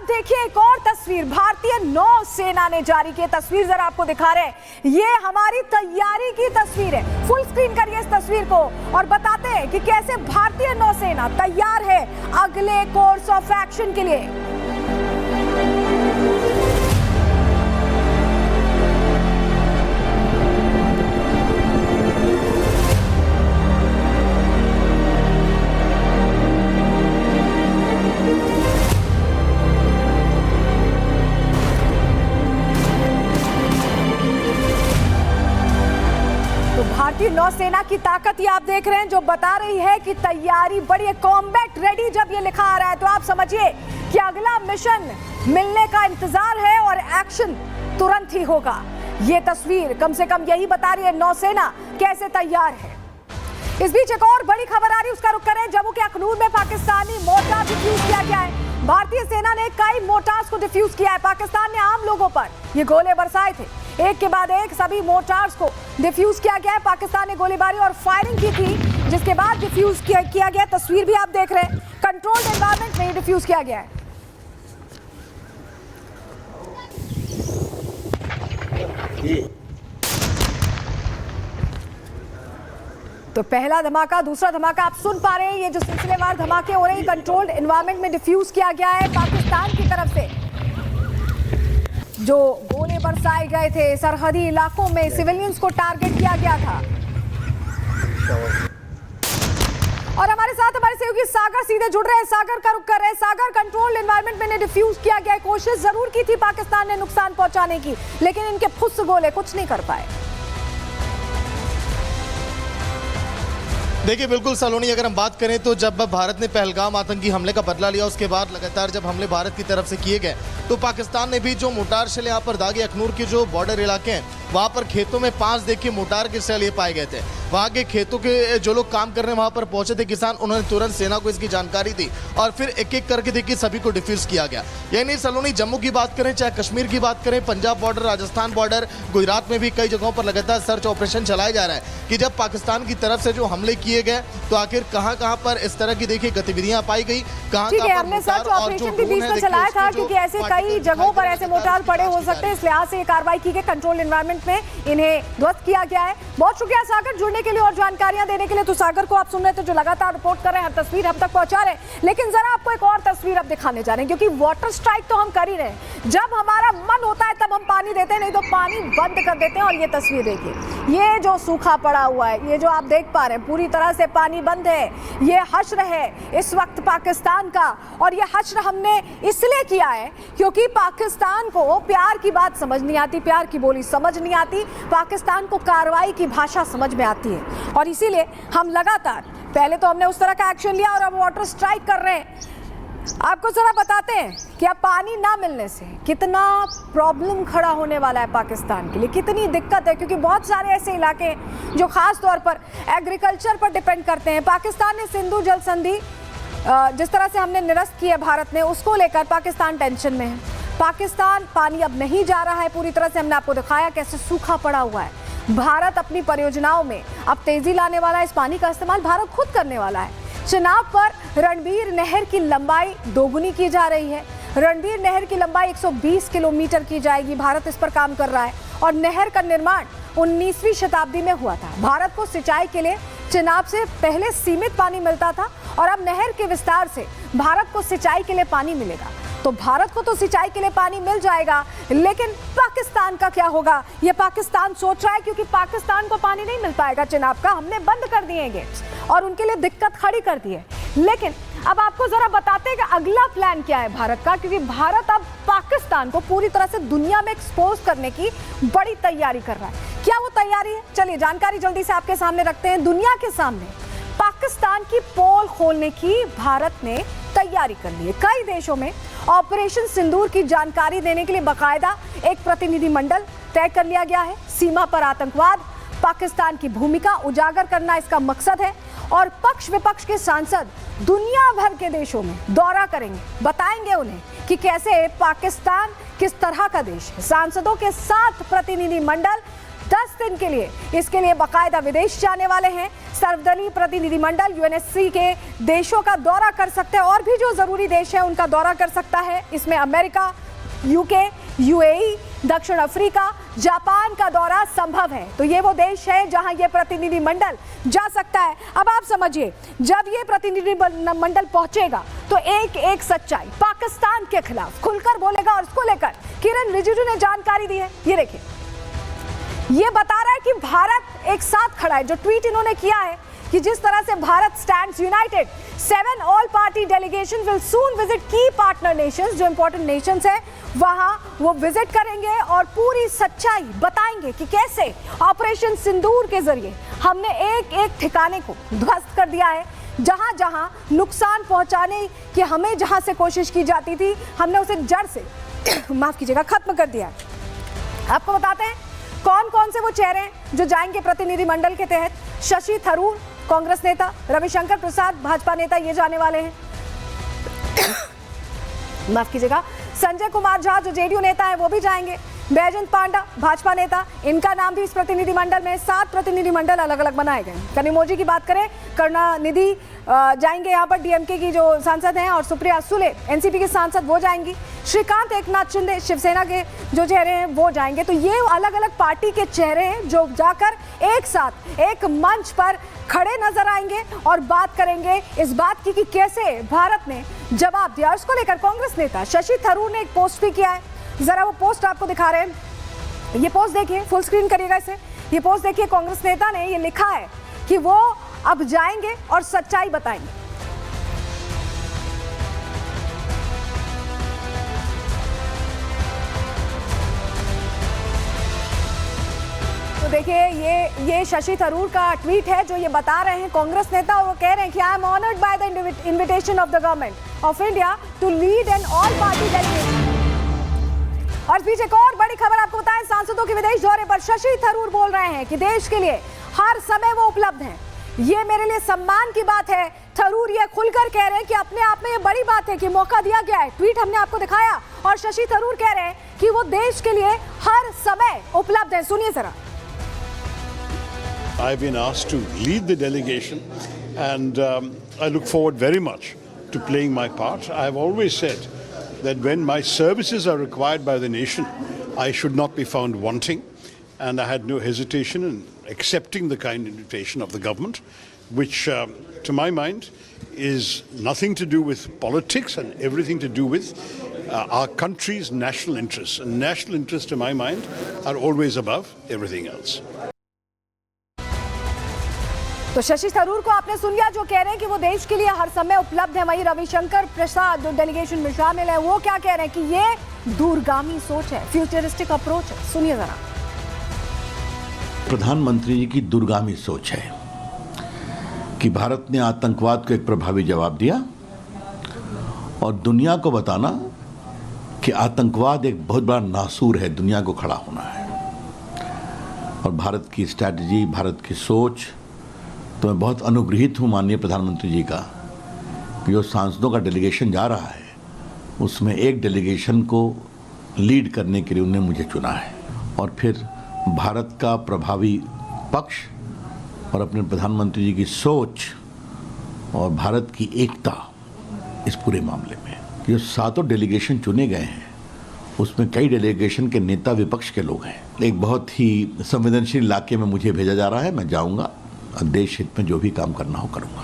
देखिए एक और तस्वीर भारतीय नौसेना ने जारी की तस्वीर जरा आपको दिखा रहे हैं। ये हमारी तैयारी की तस्वीर है। फुल स्क्रीन करिए इस तस्वीर को और बताते हैं कि कैसे भारतीय नौसेना तैयार है अगले कोर्स ऑफ एक्शन के लिए। भारतीय नौसेना की ताकत ये आप देख रहे हैं जो बता रही है कि तैयारी बड़ी है, कॉम्बैट रेडी। जब ये लिखा आ रहा है तो आप समझिए कि अगला मिशन मिलने का इंतजार है और एक्शन तुरंत ही होगा। ये तस्वीर कम से कम यही बता रही है नौसेना कैसे तैयार है। इस बीच एक और बड़ी खबर आ रही है, उसका रुख करें। जम्मू के अखनूर में पाकिस्तानी मोर्टार डिफ्यूज किया गया है। भारतीय सेना ने कई मोर्टार्स को डिफ्यूज किया है। पाकिस्तान ने आम लोगों पर ये गोले बरसाए थे, एक के बाद एक सभी मोर्टार्स को डिफ्यूज किया गया है। पाकिस्तान ने गोलीबारी और फायरिंग की थी जिसके बाद डिफ्यूज किया गया। तस्वीर भी आप देख रहे हैं, कंट्रोल्ड एनवायरनमेंट में डिफ्यूज किया गया है। तो पहला धमाका, दूसरा धमाका आप सुन पा रहे हैं। ये जो सिलसिलेवार धमाके हो रहे हैं कंट्रोल्ड एनवायरनमेंट में डिफ्यूज किया गया है। पाकिस्तान की तरफ से जो गोले बरसाए गए थे सरहदी इलाकों में सिविलियंस को टारगेट किया गया था। और हमारे साथ हमारे सहयोगी सागर सीधे जुड़ रहे हैं। सागर का रुख कर रहे हैं। सागर, कंट्रोल एनवायरनमेंट में डिफ्यूज किया गया है। कोशिश जरूर की थी पाकिस्तान ने नुकसान पहुंचाने की, लेकिन इनके फुस गोले कुछ नहीं कर पाए। देखिए बिल्कुल सलोनी, अगर हम बात करें तो जब भारत ने पहलगाम आतंकी हमले का बदला लिया उसके बाद लगातार जब हमले भारत की तरफ से किए गए तो पाकिस्तान ने भी जो मोटार शेल यहाँ पर दागे अखनूर के जो बॉर्डर इलाके हैं वहाँ पर खेतों में 5 देखिए मोटार के शेल ये पाए गए थे। वहाँ के खेतों के जो लोग काम करने वहाँ पर पहुंचे थे किसान, उन्होंने तुरंत सेना को इसकी जानकारी दी और फिर एक एक करके देखिए सभी को डिफ्यूज किया गया। यानी सलोनी, जम्मू की बात करें चाहे कश्मीर की बात करें, पंजाब बॉर्डर, राजस्थान बॉर्डर, गुजरात में भी कई जगहों पर लगातार सर्च ऑपरेशन चलाया जा रहा है कि जब पाकिस्तान की तरफ से जो हमले किए गए तो आखिर कहां पर इस तरह की देखिए गतिविधियां पाई गई, हमने सर्च ऑपरेशन भी बीच में चलाया था क्योंकि ऐसे कई जगहों पर ऐसे मोर्टार पड़े हो सकते हैं। इस लिहाज से ये कार्रवाई की गई, कंट्रोल एनवायरनमेंट में इन्हें ध्वस्त किया गया है। बहुत शुक्रिया सागर जुड़ने के लिए और जानकारियां देने के लिए। तो सागर को आप सुन रहे थे जो लगातार रिपोर्ट कर रहे हैं, हर तस्वीर हम तक पहुंचा रहे हैं। लेकिन जरा आपको एक और तस्वीर अब दिखाने जा रहे हैं क्योंकि वाटर स्ट्राइक तो हम कर ही रहे हैं। जब हमारा मन होता है तब हम पानी देते हैं, नहीं तो पानी बंद कर देते हैं। और ये तस्वीर देखिए, ये जो सूखा पड़ा हुआ है, ये जो आप देख पा रहे हैं पूरी तरह से पानी बंद है। ये हश्र है इस वक्त पाकिस्तान का और ये हश्र हमने इसलिए किया है क्योंकि पाकिस्तान को प्यार की बात समझ नहीं आती, प्यार की बोली समझ नहीं आती, पाकिस्तान को कार्रवाई की भाषा समझ में आती है। और इसीलिए हम लगातार पहले तो हमने उस तरह का एक्शन लिया और अब वाटर स्ट्राइक कर रहे हैं। आपको जरा बताते हैं कि अब पानी ना मिलने से कितना प्रॉब्लम खड़ा होने वाला है पाकिस्तान के लिए, कितनी दिक्कत है क्योंकि बहुत सारे ऐसे इलाके हैं जो खास तौर पर एग्रीकल्चर पर डिपेंड करते हैं। पाकिस्तान ने सिंधु जल संधि जिस तरह से हमने निरस्त की है भारत ने, उसको लेकर पाकिस्तान टेंशन में है। पाकिस्तान पानी अब नहीं जा रहा है पूरी तरह से, हमने आपको दिखाया कैसे सूखा पड़ा हुआ है। भारत अपनी परियोजनाओं में अब तेजी लाने वाला है, इस पानी का इस्तेमाल भारत खुद करने वाला है। चिनाब पर रणबीर नहर की लंबाई दोगुनी की जा रही है। रणबीर नहर की लंबाई 120 किलोमीटर की जाएगी, भारत इस पर काम कर रहा है। और नहर का निर्माण 19वीं शताब्दी में हुआ था। भारत को सिंचाई के लिए चिनाब से पहले सीमित पानी मिलता था और अब नहर के विस्तार से भारत को सिंचाई के लिए पानी मिलेगा। तो भारत को तो सिंचाई के लिए पानी मिल जाएगा, लेकिन पाकिस्तान का क्या होगा ये पाकिस्तान सोच रहा है क्योंकि पाकिस्तान को पानी नहीं मिल पाएगा चिनाब का। हमने बंद कर दिए गेट्स और उनके लिए दिक्कत खड़ी कर दी है। लेकिन अब आपको जरा बताते हैं कि अगला प्लान क्या है भारत का, क्योंकि भारत अब पाकिस्तान को पूरी तरह से दुनिया में एक्सपोज करने की बड़ी तैयारी कर रहा है। क्या वो तैयारी है? चलिए जानकारी जल्दी से आपके सामने रखते हैं। दुनिया के सामने पाकिस्तान की पोल खोलने की भारत ने तैयारी कर ली है। कई देशों में ऑपरेशन सिंदूर की जानकारी देने के लिए बाकायदा एक प्रतिनिधिमंडल तय कर लिया गया है। सीमा पर आतंकवाद, पाकिस्तान की भूमिका उजागर करना इसका मकसद है और पक्ष विपक्ष के सांसद दुनिया भर के देशों में दौरा करेंगे, बताएंगे उन्हें कि कैसे पाकिस्तान किस तरह का देश है। सांसदों के साथ प्रतिनिधिमंडल 10 दिन के लिए। इसके लिए बाकायदा विदेश जाने वाले हैं। सर्वदलीय प्रतिनिधिमंडल यूएनएससी के देशों का दौरा कर सकते हैं और भी जो जरूरी देश है उनका दौरा कर सकता है। इसमें अमेरिका, यूके, यूएई, दक्षिण अफ्रीका, जापान का दौरा संभव है। तो ये वो देश है जहां ये प्रतिनिधिमंडल जा सकता है। अब आप समझिए, जब ये प्रतिनिधिमंडल पहुंचेगा तो एक एक सच्चाई पाकिस्तान के खिलाफ खुलकर बोलेगा और इसको लेकर किरण रिजिजू ने जानकारी दी है। ये देखिए, ये बता रहा है कि भारत एक साथ खड़ा है। जो ट्वीट इन्होंने किया है कि जिस तरह से Bharat stands United, 7 all party delegation will soon visit की पार्टनर नेशंस, जो इंपॉर्टेंट नेशंस है वहां वो विजिट करेंगे और पूरी सच्चाई बताएंगे कि कैसे ऑपरेशन सिंदूर के जरिए हमने एक एक ठिकाने को ध्वस्त कर दिया है। जहां जहां नुकसान पहुंचाने की हमें जहां से कोशिश की जाती थी, हमने उसे जड़ से माफ कीजिएगा खत्म कर दिया। आपको बताते हैं कौन कौन से वो चेहरे हैं जो जाएंगे प्रतिनिधिमंडल के तहत। शशि थरूर, कांग्रेस नेता, रविशंकर प्रसाद, भाजपा नेता, ये जाने वाले हैं। माफ कीजिएगा, संजय कुमार झा जो जेडीयू नेता है वो भी जाएंगे। बैजयंत पांडा, भाजपा नेता, इनका नाम भी इस प्रतिनिधिमंडल में। 7 प्रतिनिधिमंडल अलग अलग बनाए गए। कनिमोझी की बात करें, करुणानिधि जाएंगे यहाँ पर, डीएमके की जो सांसद हैं, और सुप्रिया सुले एनसीपी की सांसद वो जाएंगी। श्रीकांत एकनाथ शिंदे शिवसेना के जो चेहरे हैं वो जाएंगे। तो ये अलग अलग पार्टी के चेहरे हैं जो जाकर एक साथ एक मंच पर खड़े नजर आएंगे और बात करेंगे इस बात की कि कैसे भारत ने जवाब दिया। उसको लेकर कांग्रेस नेता शशि थरूर ने एक पोस्ट भी किया है। जरा वो पोस्ट आपको दिखा रहे हैं। ये पोस्ट देखिए, फुल स्क्रीन करिएगा इसे। ये पोस्ट देखिए, कांग्रेस नेता ने ये लिखा है कि वो अब जाएंगे और सच्चाई बताएंगे। तो देखिए, ये शशि थरूर का ट्वीट है जो ये बता रहे हैं कांग्रेस नेता, और वो कह रहे हैं कि I am honoured by the invitation of the government of India to lead an all party delegation. और बीच एक और बड़ी खबर आपको बताएं, सांसदों के विदेश दौरे पर शशि थरूर बोल रहे हैं कि देश के लिए हर समय वो उपलब्ध हैं। ये मेरे लिए सम्मान की बात है। थरूर ये खुलकर कह रहे हैं कि अपने आप में ये बड़ी बात है कि मौका दिया गया है। ट्वीट हमने आपको दिखाया और शशि थरूर कह रहे हैं कि वो देश के लिए हर समय उपलब्ध है। सुनिए जरा। I've been asked to lead the delegation, and I look forward very much to playing my part. I've always said that when my services are required by the nation, I should not be found wanting, and I had no hesitation in accepting the kind invitation of the government, which to my mind is nothing to do with politics and everything to do with our country's national interests. And national interests, to my mind, are always above everything else. तो शशि थरूर को आपने सुन लिया जो कह रहे हैं कि वो देश के लिए हर समय उपलब्ध है। वहीं रविशंकर प्रसाद जो डेलीगेशन में शामिल है वो क्या कह रहे हैं कि ये दूरगामी सोच है, फ्यूचरिस्टिक अप्रोच है। सुनिए जरा। प्रधानमंत्री जी की दूरगामी सोच है कि भारत ने आतंकवाद को एक प्रभावी जवाब दिया और दुनिया को बताना कि आतंकवाद एक बहुत बड़ा नासूर है, दुनिया को खड़ा होना है। और भारत की स्ट्रैटेजी, भारत की सोच, तो मैं बहुत अनुग्रहित हूँ माननीय प्रधानमंत्री जी का कि जो सांसदों का डेलीगेशन जा रहा है उसमें एक डेलीगेशन को लीड करने के लिए उन्होंने मुझे चुना है। और फिर भारत का प्रभावी पक्ष और अपने प्रधानमंत्री जी की सोच और भारत की एकता इस पूरे मामले में, जो 7 डेलीगेशन चुने गए हैं उसमें कई डेलीगेशन के नेता विपक्ष के लोग हैं। एक बहुत ही संवेदनशील इलाके में मुझे भेजा जा रहा है। मैं जाऊँगा, देश हित में जो भी काम करना हो करूँगा।